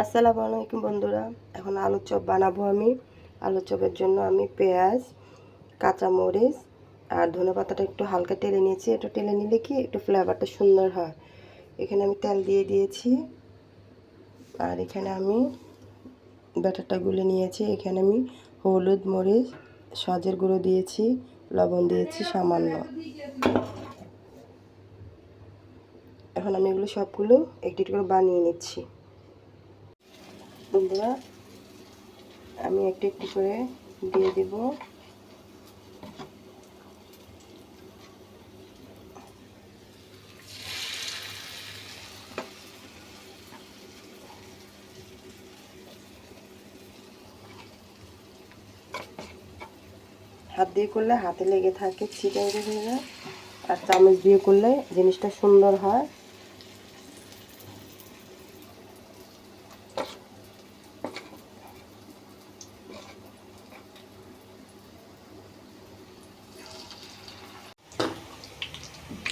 আসসালামু আলাইকুম বন্ধুরা। এখন আলুর চপ বানাবো আমি। আলুর চপের জন্য আমি পেঁয়াজ, কাঁচামরিচ আর ধনেপাতাটা একটু হালকা টেলে নিয়েছি। একটু টেলে নিলে কি একটু ফ্লেভারটা সুন্দর হয়। এখানে আমি তেল দিয়ে দিয়েছি আর এখানে আমি ব্যাটারটা গুলে নিয়েছি। এখানে আমি হলুদ, মরিচ, সজের গুঁড়ো দিয়েছি, লবণ দিয়েছি সামান্য। এখন আমি এগুলো সবগুলো একটু একটু করে বানিয়ে নিচ্ছি। বন্ধুরা, আমি একটু একটু করে দিয়ে দেব। হাত দিয়ে করলে হাতে লেগে থাকে, ছিটে হয়ে যায়। আর চামচ দিয়ে করলে জিনিসটা সুন্দর হয়।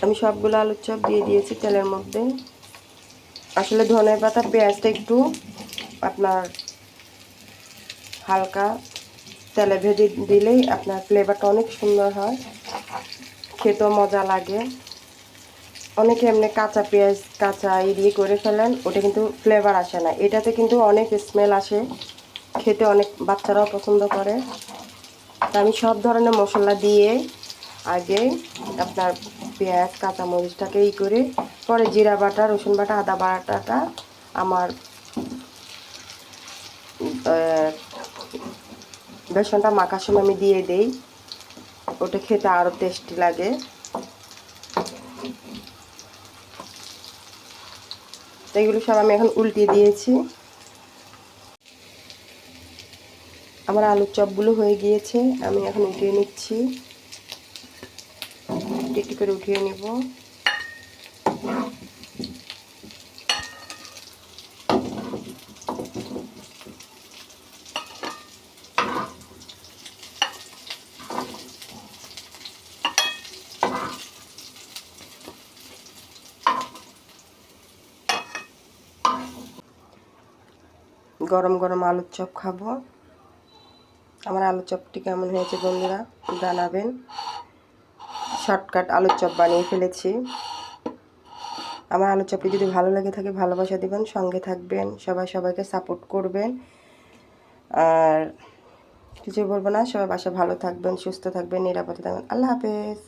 আমি সবগুলো আলুর চপ দিয়ে দিয়েছি তেলের মধ্যে। আসলে ধনেপাতা পেঁয়াজটা একটু আপনার হালকা তেলে ভেজে দিলেই আপনার ফ্লেভারটা অনেক সুন্দর হয়, খেতেও মজা লাগে। অনেকে এমনি কাঁচা পেঁয়াজ কাঁচা দিয়ে করে ফেলেন, ওটা কিন্তু ফ্লেভার আসে না। এটাতে কিন্তু অনেক স্মেল আসে, খেতে অনেক বাচ্চারাও পছন্দ করে। তা আমি সব ধরনের মশলা দিয়ে আগে আপনার পেঁয়াজ কাঁচামরিচটাকে করে পরে জিরা বাটা, রসুন বাটা, আদা বাটাটা আমার বেসনটা মাখার সময় আমি দিয়ে দেই। ওটা খেতে আরও টেস্টি লাগে। এগুলো সব আমি এখন উল্টিয়ে দিয়েছি। আমার আলুর চপগুলো হয়ে গিয়েছে, আমি এখন উঠিয়ে নিচ্ছি। একটু করে উঠিয়ে নেব। গরম গরম আলুর চপ খাবো। আমার আলুর চপটি কেমন হয়েছে বন্ধুরা জানাবেন। শর্টকাট আলুর চপ বানিয়ে ফেলেছি। আমার আলুর চপটি যদি ভালো লেগে থাকে ভালোবাসা দিবেন, সঙ্গে থাকবেন, সবাইকে সাপোর্ট করবেন। আর কিছু বলবো না, সবাই বাসায় ভালো থাকবেন, সুস্থ থাকবেন, নিরাপদে থাকবেন। আল্লাহ হাফেজ।